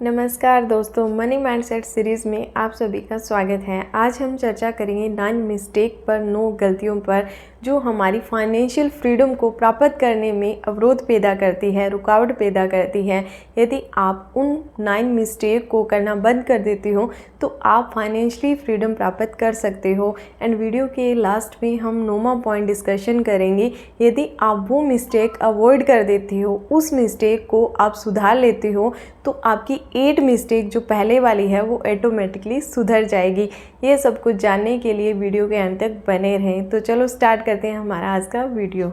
नमस्कार दोस्तों, money mindset series में आप सभी का स्वागत है। आज हम चर्चा करेंगे 9 मिस्टेक पर, 9 गलतियों पर जो हमारी फाइनेंशियल फ्रीडम को प्राप्त करने में अवरोध पैदा करती है, रुकावट पैदा करती है। यदि आप उन 9 मिस्टेक को करना बंद कर देते हो तो आप फाइनेंशियली फ्रीडम प्राप्त कर सकते हो। एंड वीडियो के लास्ट में हम 9वां पॉइंट डिस्कशन करेंगे। यदि आप वो मिस्टेक अवॉइड कर देते हो, उस मिस्टेक को आप सुधार लेते हो तो आपकी 8 मिस्टेक जो पहले वाली है वो ऑटोमेटिकली सुधर जाएगी। ये सब कुछ जानने के लिए वीडियो के अंत तक बने रहें। तो चलो स्टार्ट करते हैं हमारा आज का वीडियो।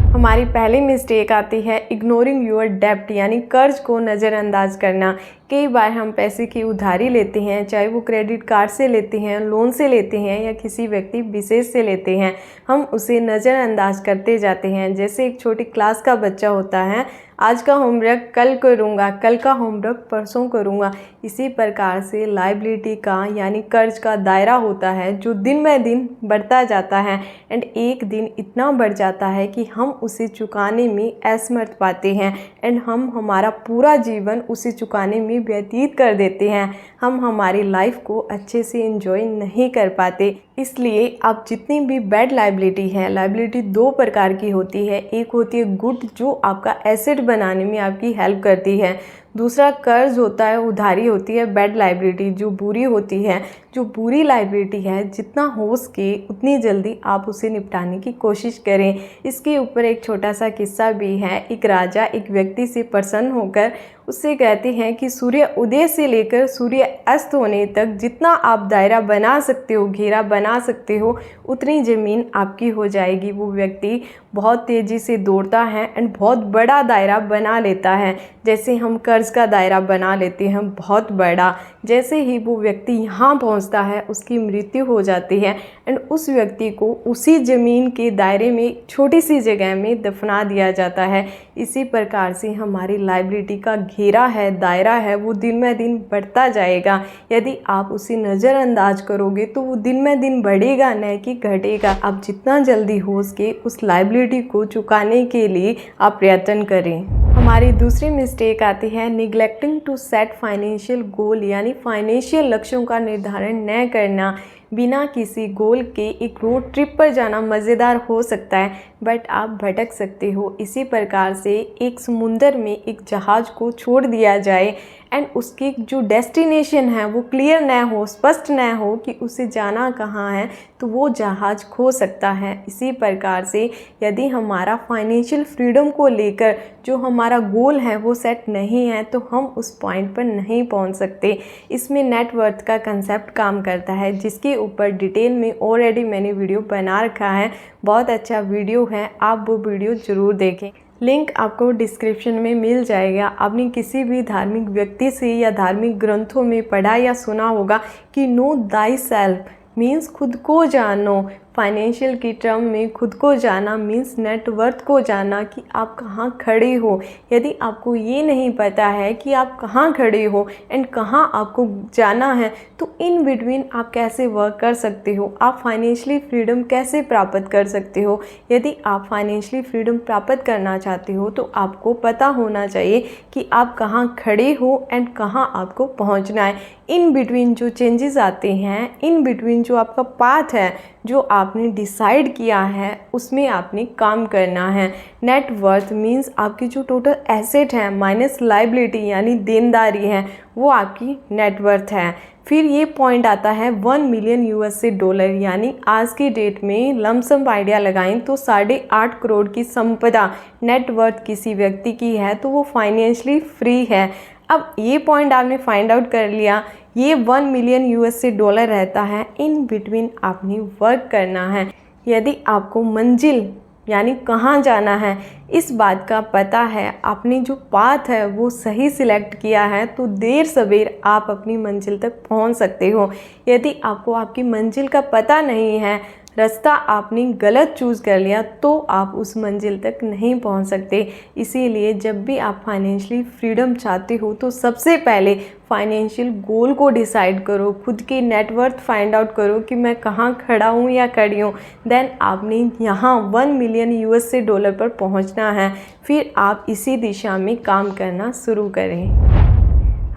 हमारी पहली मिस्टेक आती है इग्नोरिंग योर डेब्ट, यानी कर्ज को नज़रअंदाज करना। कई बार हम पैसे की उधारी लेते हैं, चाहे वो क्रेडिट कार्ड से लेते हैं, लोन से लेते हैं या किसी व्यक्ति विशेष से लेते हैं। हम उसे नज़रअंदाज करते जाते हैं। जैसे एक छोटी क्लास का बच्चा होता है, आज का होमवर्क कल करूँगा, कल का होमवर्क परसों करूँगा। इसी प्रकार से लायबिलिटी का यानी कर्ज का दायरा होता है जो दिन ब दिन बढ़ता जाता है। एंड एक दिन इतना बढ़ जाता है कि हम उसे चुकाने में असमर्थ पाते हैं एंड हम हमारा पूरा जीवन उसे चुकाने में व्यतीत कर देते हैं। हम हमारी लाइफ को अच्छे से एंजॉय नहीं कर पाते। इसलिए आप जितनी भी बैड लायबिलिटी है, लायबिलिटी 2 प्रकार की होती है। एक होती है गुड, जो आपका एसेट बनाने में आपकी हेल्प करती है। दूसरा कर्ज होता है, उधारी होती है बैड लायबिलिटी, जो बुरी होती है। जो बुरी लायबिलिटी है, जितना हो सके उतनी जल्दी आप उसे निपटाने की कोशिश करें। इसके ऊपर एक छोटा सा किस्सा भी है। एक राजा एक व्यक्ति से प्रसन्न होकर उससे कहते हैं कि सूर्य उदय से लेकर सूर्य अस्त होने तक जितना आप दायरा बना सकते हो, घेरा बना सकते हो, उतनी ज़मीन आपकी हो जाएगी। वो व्यक्ति बहुत तेज़ी से दौड़ता है एंड बहुत बड़ा दायरा बना लेता है। जैसे हम कर्ज का दायरा बना लेते हैं बहुत बड़ा, जैसे ही वो व्यक्ति यहाँ पहुँचता है उसकी मृत्यु हो जाती है एंड उस व्यक्ति को उसी ज़मीन के दायरे में छोटी सी जगह में दफना दिया जाता है। इसी प्रकार से हमारी लायबिलिटी का घेरा है, दायरा है, वो दिन में दिन बढ़ता जाएगा। यदि आप उसे नज़रअंदाज करोगे तो वो दिन में दिन बढ़ेगा, न कि घटेगा। आप जितना जल्दी हो सके उस लायबिलिटी को चुकाने के लिए आप प्रयत्न करें। हमारी दूसरी मिस्टेक आती है neglecting to set financial goal, यानी फाइनेंशियल लक्ष्यों का निर्धारण न करना। बिना किसी गोल के एक रोड ट्रिप पर जाना मज़ेदार हो सकता है, बट आप भटक सकते हो। इसी प्रकार से एक समुंदर में एक जहाज़ को छोड़ दिया जाए एंड उसकी जो डेस्टिनेशन है वो क्लियर न हो, स्पष्ट न हो कि उसे जाना कहाँ है, तो वो जहाज़ खो सकता है। इसी प्रकार से यदि हमारा फाइनेंशियल फ्रीडम को लेकर जो हमारा गोल है वो सेट नहीं है तो हम उस पॉइंट पर नहीं पहुंच सकते। इसमें नेटवर्थ का कंसेप्ट काम करता है, जिसके ऊपर डिटेल में ऑलरेडी मैंने वीडियो बना रखा है। बहुत अच्छा वीडियो है, आप वो वीडियो ज़रूर देखें। लिंक आपको डिस्क्रिप्शन में मिल जाएगा। आपने किसी भी धार्मिक व्यक्ति से या धार्मिक ग्रंथों में पढ़ा या सुना होगा कि नो दाई सेल्फ मीन्स खुद को जानो। फाइनेंशियल की टर्म में खुद को जाना मीन्स नेटवर्थ को जाना कि आप कहाँ खड़े हो। यदि आपको ये नहीं पता है कि आप कहाँ खड़े हो एंड कहाँ आपको जाना है तो इन बिटवीन आप कैसे वर्क कर सकते हो, आप फाइनेंशियली फ्रीडम कैसे प्राप्त कर सकते हो। यदि आप फाइनेंशियली फ्रीडम प्राप्त करना चाहते हो तो आपको पता होना चाहिए कि आप कहाँ खड़े हो एंड कहाँ आपको पहुँचना है। इन बिटवीन जो चेंजेस आते हैं, इन बिटवीन जो आपका पाथ है, जो आपने डिसाइड किया है, उसमें आपने काम करना है। नेटवर्थ मीन्स आपकी जो टोटल एसेट है माइनस लायबिलिटी यानी देनदारी है, वो आपकी नेटवर्थ है। फिर ये पॉइंट आता है 1 मिलियन यूएसए डॉलर, यानी आज की डेट में लमसम आइडिया लगाएं तो 8.5 करोड़ की संपदा नेटवर्थ किसी व्यक्ति की है तो वो फाइनेंशियली फ्री है। अब ये पॉइंट आपने फाइंड आउट कर लिया, ये 1 मिलियन यूएसए डॉलर रहता है। इन बिटवीन आपने वर्क करना है। यदि आपको मंजिल यानी कहाँ जाना है इस बात का पता है, आपने जो पाथ है वो सही सिलेक्ट किया है, तो देर सवेर आप अपनी मंजिल तक पहुँच सकते हो। यदि आपको आपकी मंजिल का पता नहीं है, रास्ता आपने गलत चूज़ कर लिया, तो आप उस मंजिल तक नहीं पहुंच सकते। इसीलिए जब भी आप फाइनेंशियली फ्रीडम चाहते हो तो सबसे पहले फाइनेंशियल गोल को डिसाइड करो, खुद की नेटवर्थ फाइंड आउट करो कि मैं कहाँ खड़ा हूँ या खड़ी हूँ। देन आपने यहाँ 1 मिलियन यूएसए डॉलर पर पहुँचना है। फिर आप इसी दिशा में काम करना शुरू करें।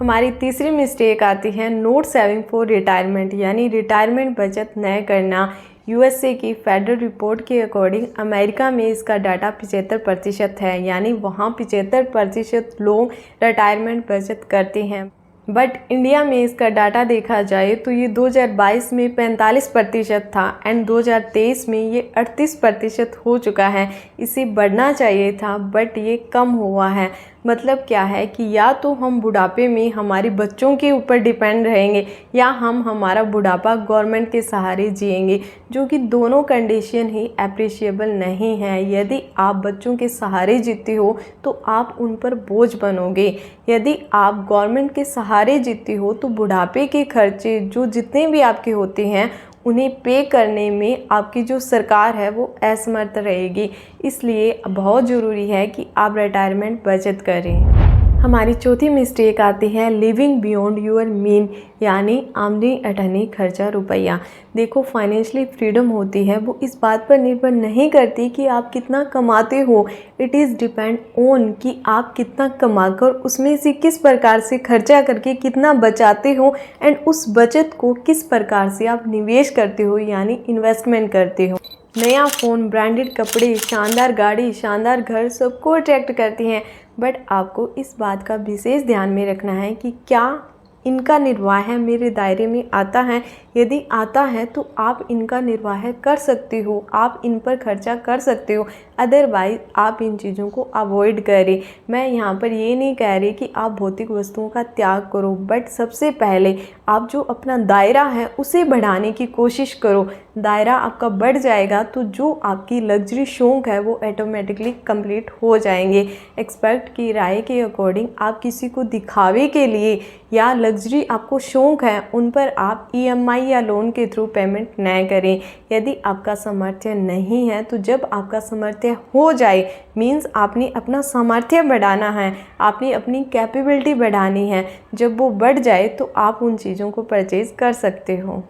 हमारी तीसरी मिस्टेक आती है नोट सेविंग फॉर रिटायरमेंट, यानी रिटायरमेंट बचत न करना। यूएसए की फेडरल रिपोर्ट के अकॉर्डिंग अमेरिका में इसका डाटा 75% है, यानी वहाँ 75% लोग रिटायरमेंट बचत करते हैं। बट इंडिया में इसका डाटा देखा जाए तो ये 2022 में 45% था एंड 2023 में ये 38% हो चुका है। इसे बढ़ना चाहिए था बट ये कम हुआ है। मतलब क्या है कि या तो हम बुढ़ापे में हमारे बच्चों के ऊपर डिपेंड रहेंगे या हम हमारा बुढ़ापा गवर्नमेंट के सहारे जिएंगे, जो कि दोनों कंडीशन ही अप्रिशिएबल नहीं है। यदि आप बच्चों के सहारे जीते हो तो आप उन पर बोझ बनोगे। यदि आप गवर्नमेंट के सहारे जीते हो तो बुढ़ापे के खर्चे जो जितने भी आपके होते हैं उन्हें पे करने में आपकी जो सरकार है वो असमर्थ रहेगी। इसलिए बहुत ज़रूरी है कि आप रिटायरमेंट बचत करें। हमारी चौथी मिस्टेक आती है लिविंग बियॉन्ड योर मीन, यानी आमदनी अठन्नी खर्चा रुपया। देखो, फाइनेंशियली फ्रीडम होती है वो इस बात पर निर्भर नहीं करती कि आप कितना कमाते हो। इट इज़ डिपेंड ऑन कि आप कितना कमाकर उसमें से किस प्रकार से खर्चा करके कितना बचाते हो एंड उस बचत को किस प्रकार से आप निवेश करते हो, यानी इन्वेस्टमेंट करते हो। नया फ़ोन, ब्रांडेड कपड़े, शानदार गाड़ी, शानदार घर सबको अट्रैक्ट करती हैं, बट आपको इस बात का विशेष ध्यान में रखना है कि क्या इनका निर्वाह मेरे दायरे में आता है। यदि आता है तो आप इनका निर्वाह कर सकते हो, आप इन पर खर्चा कर सकते हो। अदरवाइज़ आप इन चीज़ों को अवॉइड करें। मैं यहाँ पर ये नहीं कह रही कि आप भौतिक वस्तुओं का त्याग करो, बट सबसे पहले आप जो अपना दायरा है उसे बढ़ाने की कोशिश करो। दायरा आपका बढ़ जाएगा तो जो आपकी लग्जरी शौक़ है वो ऑटोमेटिकली कंप्लीट हो जाएंगे। एक्सपर्ट की राय के अकॉर्डिंग आप किसी को दिखावे के लिए या लग्जरी आपको शौक़ है उन पर आप ईएमआई या लोन के थ्रू पेमेंट न करें। यदि आपका सामर्थ्य नहीं है तो जब आपका सामर्थ्य हो जाए, मीन्स आपने अपना सामर्थ्य बढ़ाना है, आपने अपनी कैपेबिलिटी बढ़ानी है, जब वो बढ़ जाए तो आप उन चीज़ों को परचेज़ कर सकते हो।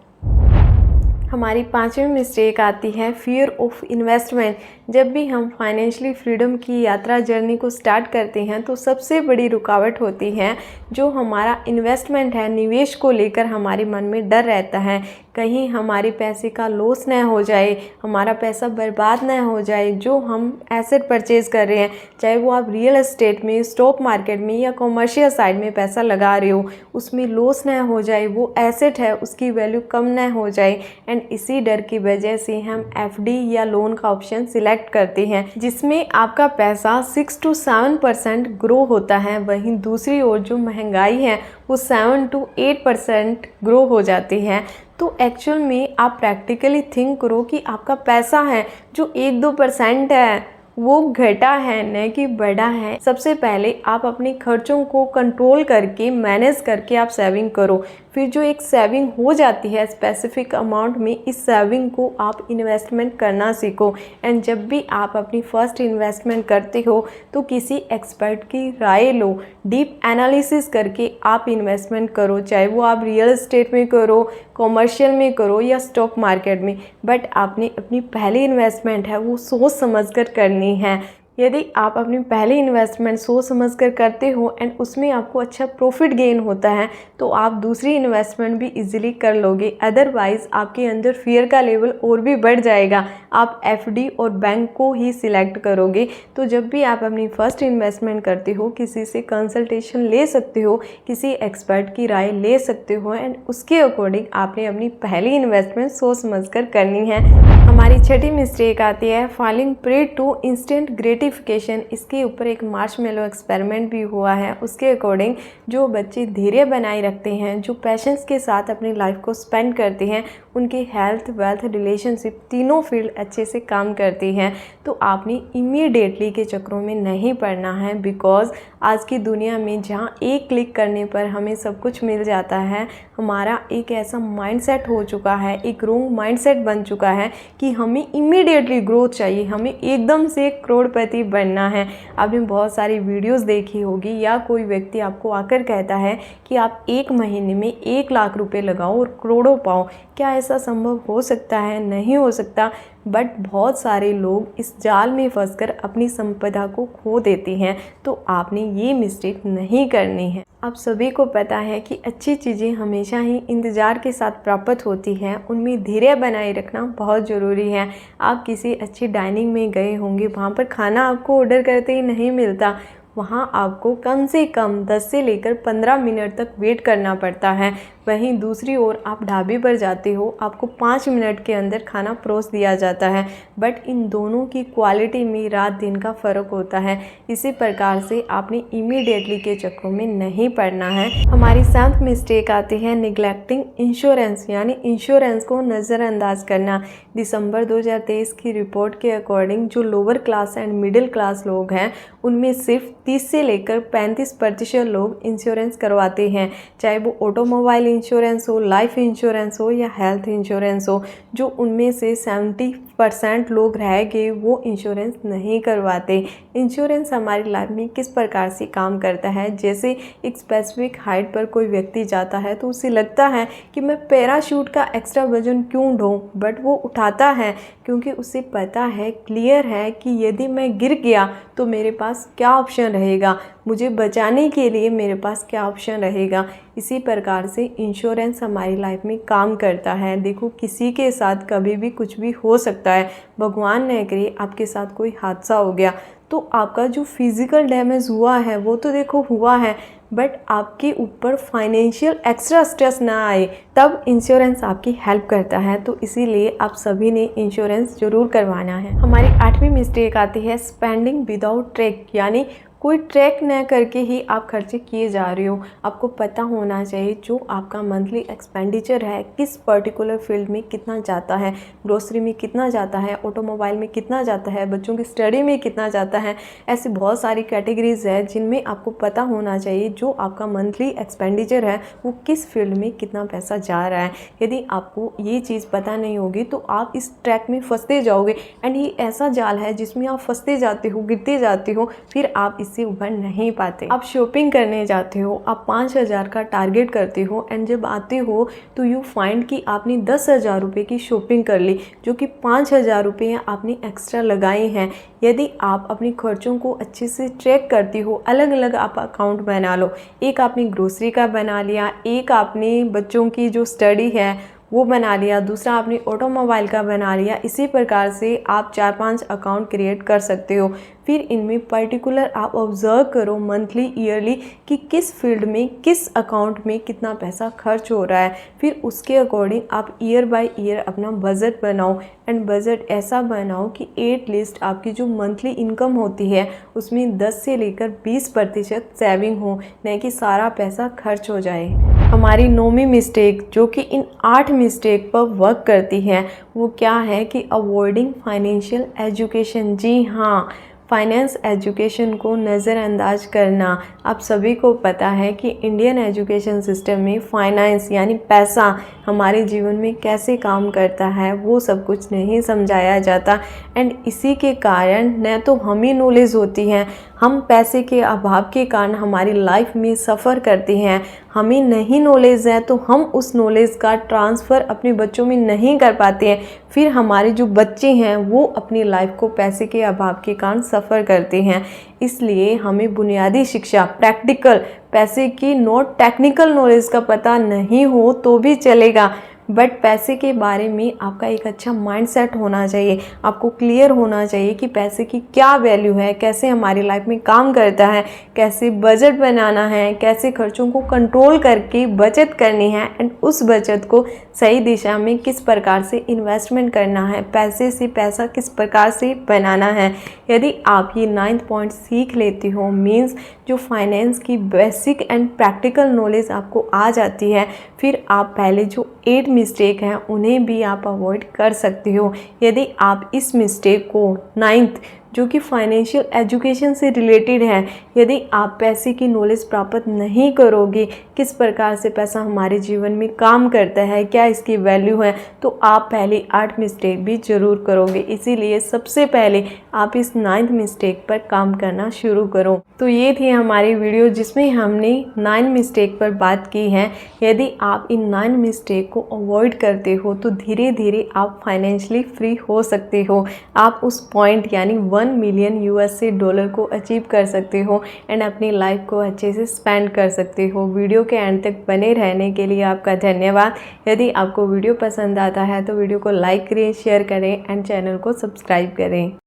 हमारी पांचवी मिस्टेक आती है फियर ऑफ इन्वेस्टमेंट। जब भी हम फाइनेंशियली फ्रीडम की यात्रा जर्नी को स्टार्ट करते हैं तो सबसे बड़ी रुकावट होती है जो हमारा इन्वेस्टमेंट है, निवेश को लेकर हमारे मन में डर रहता है कहीं हमारे पैसे का लॉस न हो जाए, हमारा पैसा बर्बाद न हो जाए। जो हम एसेट परचेज़ कर रहे हैं, चाहे वो आप रियल एस्टेट में, स्टॉक मार्केट में या कॉमर्शियल साइड में पैसा लगा रहे हो, उसमें लॉस न हो जाए, वो एसेट है उसकी वैल्यू कम न हो जाए। एंड इसी डर की वजह से हम एफडी या लोन का ऑप्शन सिलेक्ट करते हैं जिसमें आपका पैसा 6 to 7% ग्रो होता है। वहीं दूसरी ओर जो महंगाई है वो 7 to 8% ग्रो हो जाती है। तो एक्चुअल में आप प्रैक्टिकली थिंक करो कि आपका पैसा है जो 1-2% है वो घटा है न कि बढ़ा है। सबसे पहले आप अपने खर्चों को कंट्रोल करके मैनेज करके आप सेविंग करो। फिर जो एक सेविंग हो जाती है स्पेसिफिक अमाउंट में, इस सेविंग को आप इन्वेस्टमेंट करना सीखो। एंड जब भी आप अपनी फर्स्ट इन्वेस्टमेंट करते हो तो किसी एक्सपर्ट की राय लो, डीप एनालिसिस करके आप इन्वेस्टमेंट करो, चाहे वो आप रियल एस्टेट में करो, कॉमर्शियल में करो या स्टॉक मार्केट में। बट आपने अपनी पहली इन्वेस्टमेंट है वो सोच समझ कर करनी है। यदि आप अपनी पहली इन्वेस्टमेंट सोच समझकर करते हो एंड उसमें आपको अच्छा प्रॉफिट गेन होता है तो आप दूसरी इन्वेस्टमेंट भी इजीली कर लोगे। अदरवाइज़ आपके अंदर फियर का लेवल और भी बढ़ जाएगा, आप एफडी और बैंक को ही सिलेक्ट करोगे। तो जब भी आप अपनी फर्स्ट इन्वेस्टमेंट करते हो किसी से कंसल्टेशन ले सकते हो, किसी एक्सपर्ट की राय ले सकते हो एंड उसके अकॉर्डिंग आपने अपनी पहली इन्वेस्टमेंट सोच समझकर करनी है। हमारी छठी मिस्टेक आती है falling prey to instant gratification. इसके ऊपर एक मार्शमेलो एक्सपेरिमेंट भी हुआ है। उसके अकॉर्डिंग जो बच्चे धैर्य बनाए रखते हैं, जो पैशंस के साथ अपनी लाइफ को स्पेंड करते हैं, उनकी हेल्थ, वेल्थ, रिलेशनशिप तीनों फील्ड अच्छे से काम करती हैं। तो आपने इमीडिएटली के चक्रों में नहीं पड़ना है, बिकॉज आज की दुनिया में जहाँ एक क्लिक करने पर हमें सब कुछ मिल जाता है, हमारा एक ऐसा माइंडसेट हो चुका है, एक रॉन्ग माइंडसेट बन चुका है कि हमें इमीडिएटली ग्रोथ चाहिए, हमें एकदम से करोड़पति बनना है। आपने बहुत सारी वीडियोस देखी होगी या कोई व्यक्ति आपको आकर कहता है कि आप एक महीने में 1 लाख रुपए लगाओ और करोड़ों पाओ। क्या ऐसा संभव हो सकता है? नहीं हो सकता। बट बहुत सारे लोग इस जाल में फंसकर अपनी संपदा को खो देते हैं। तो आपने ये मिस्टेक नहीं करनी है। आप सभी को पता है कि अच्छी चीज़ें हमेशा ही इंतज़ार के साथ प्राप्त होती हैं, उनमें धैर्य बनाए रखना बहुत ज़रूरी है। आप किसी अच्छी डाइनिंग में गए होंगे, वहाँ पर खाना आपको ऑर्डर करते ही नहीं मिलता, वहाँ आपको कम से कम 10 से लेकर 15 मिनट तक वेट करना पड़ता है। वहीं दूसरी ओर आप ढाबे पर जाते हो, आपको 5 मिनट के अंदर खाना परोस दिया जाता है। बट इन दोनों की क्वालिटी में रात दिन का फ़र्क होता है। इसी प्रकार से आपने इमीडिएटली के चक्करों में नहीं पड़ना है। हमारी 7th मिस्टेक आती है निगलेक्टिंग इंश्योरेंस, यानी इंश्योरेंस को नज़रअंदाज करना। दिसंबर 2023 की रिपोर्ट के अकॉर्डिंग जो lower class and middle class लोग हैं, उनमें सिर्फ 30 से लेकर 35% लोग इंश्योरेंस करवाते हैं, चाहे वो ऑटोमोबाइल इंश्योरेंस हो, लाइफ इंश्योरेंस हो या हेल्थ इंश्योरेंस हो। जो उनमें से 70% लोग रह गए वो इंश्योरेंस नहीं करवाते। इंश्योरेंस हमारी लाइफ में किस प्रकार से काम करता है, जैसे एक स्पेसिफिक हाइट पर कोई व्यक्ति जाता है तो उसे लगता है कि मैं पैराशूट का एक्स्ट्रा वजन क्यों ढूँ, बट वो उठाता है क्योंकि उसे पता है, क्लियर है कि यदि मैं गिर गया तो मेरे पास क्या ऑप्शन रहेगा, मुझे बचाने के लिए मेरे पास क्या ऑप्शन रहेगा। इसी प्रकार से इंश्योरेंस हमारी लाइफ में काम करता है। देखो, किसी के साथ कभी भी कुछ भी हो सकता है, भगवान न करे आपके साथ कोई हादसा हो गया तो आपका जो फिज़िकल डैमेज हुआ है वो तो देखो हुआ है, बट आपके ऊपर फाइनेंशियल एक्स्ट्रा स्ट्रेस ना आए, तब इंश्योरेंस आपकी हेल्प करता है। तो इसीलिए आप सभी ने इंश्योरेंस ज़रूर करवाना है। हमारी 8वीं मिस्टेक आती है स्पेंडिंग विदाउट ट्रैक, यानी कोई ट्रैक न करके ही आप खर्चे किए जा रहे हो। आपको पता होना चाहिए जो आपका मंथली एक्सपेंडिचर है किस पर्टिकुलर फील्ड में कितना जाता है, ग्रोसरी में कितना जाता है, ऑटोमोबाइल में कितना जाता है, बच्चों की स्टडी में कितना जाता है। ऐसी बहुत सारी कैटेगरीज है जिनमें आपको पता होना चाहिए जो आपका मंथली एक्सपेंडिचर है वो किस फील्ड में कितना पैसा जा रहा है। यदि आपको ये चीज़ पता नहीं होगी तो आप इस ट्रैक में फंसते जाओगे, एंड ये ऐसा जाल है जिसमें आप फंसते जाते हो, गिरते जाते हो, फिर आप से उभर नहीं पाते। आप शॉपिंग करने जाते हो, आप 5,000 का टारगेट करते हो, एंड जब आते हो तो यू फाइंड कि आपने 10,000 रुपये की शॉपिंग कर ली, जो कि 5,000 रुपये आपने एक्स्ट्रा लगाए हैं। यदि आप अपने खर्चों को अच्छे से ट्रैक करती हो, अलग अलग आप अकाउंट बना लो, एक आपने ग्रोसरी का बना लिया, एक आपने बच्चों की जो स्टडी है वो बना लिया, दूसरा आपने ऑटोमोबाइल का बना लिया। इसी प्रकार से आप 4-5 अकाउंट क्रिएट कर सकते हो। फिर इनमें पर्टिकुलर आप ऑब्जर्व करो मंथली, ईयरली कि किस फील्ड में, किस अकाउंट में कितना पैसा खर्च हो रहा है। फिर उसके अकॉर्डिंग आप ईयर बाय ईयर अपना बजट बनाओ, एंड बजट ऐसा बनाओ कि एटलीस्ट आपकी जो मंथली इनकम होती है उसमें 10 से लेकर 20% सेविंग हो, नहीं कि सारा पैसा खर्च हो जाए। हमारी 9वीं मिस्टेक जो कि इन 8 मिस्टेक पर वर्क करती है वो क्या है कि अवॉइडिंग फाइनेंशियल एजुकेशन। जी हाँ, फाइनेंस एजुकेशन को नज़रअंदाज करना। आप सभी को पता है कि इंडियन एजुकेशन सिस्टम में फाइनेंस यानी पैसा हमारे जीवन में कैसे काम करता है वो सब कुछ नहीं समझाया जाता, एंड इसी के कारण न तो हमें नॉलेज होती है, हम पैसे के अभाव के कारण हमारी लाइफ में सफ़र करते हैं। हमें नहीं नॉलेज है तो हम उस नॉलेज का ट्रांसफ़र अपने बच्चों में नहीं कर पाते हैं। फिर हमारे जो बच्चे हैं वो अपनी लाइफ को पैसे के अभाव के कारण सफ़र करते हैं। इसलिए हमें बुनियादी शिक्षा, प्रैक्टिकल, पैसे की नॉट टेक्निकल नॉलेज का पता नहीं हो तो भी चलेगा, बट पैसे के बारे में आपका एक अच्छा माइंडसेट होना चाहिए। आपको क्लियर होना चाहिए कि पैसे की क्या वैल्यू है, कैसे हमारी लाइफ में काम करता है, कैसे बजट बनाना है, कैसे खर्चों को कंट्रोल करके बचत करनी है, एंड उस बचत को सही दिशा में किस प्रकार से इन्वेस्टमेंट करना है, पैसे से पैसा किस प्रकार से बनाना है। यदि आप ये 9th पॉइंट सीख लेते हो, मीन्स जो फाइनेंस की बेसिक एंड प्रैक्टिकल नॉलेज आपको आ जाती है, फिर आप पहले जो 8 मिस्टेक हैं उन्हें भी आप अवॉइड कर सकते हो। यदि आप इस मिस्टेक को 9th जो कि फाइनेंशियल एजुकेशन से रिलेटेड है। यदि आप पैसे की नॉलेज प्राप्त नहीं करोगे, किस प्रकार से पैसा हमारे जीवन में काम करता है, क्या इसकी वैल्यू है, तो आप पहले 8 मिस्टेक भी ज़रूर करोगे। इसीलिए सबसे पहले आप इस 9th मिस्टेक पर काम करना शुरू करो। तो ये थी हमारी वीडियो जिसमें हमने 9 मिस्टेक पर बात की है। यदि आप इन 9 मिस्टेक को अवॉइड करते हो तो धीरे धीरे आप फाइनेंशियली फ्री हो सकते हो। आप उस पॉइंट यानी 1 मिलियन यूएसए डॉलर को अचीव कर सकते हो एंड अपनी लाइफ को अच्छे से स्पेंड कर सकते हो। वीडियो के एंड तक बने रहने के लिए आपका धन्यवाद। यदि आपको वीडियो पसंद आता है तो वीडियो को लाइक करें, शेयर करें एंड चैनल को सब्सक्राइब करें।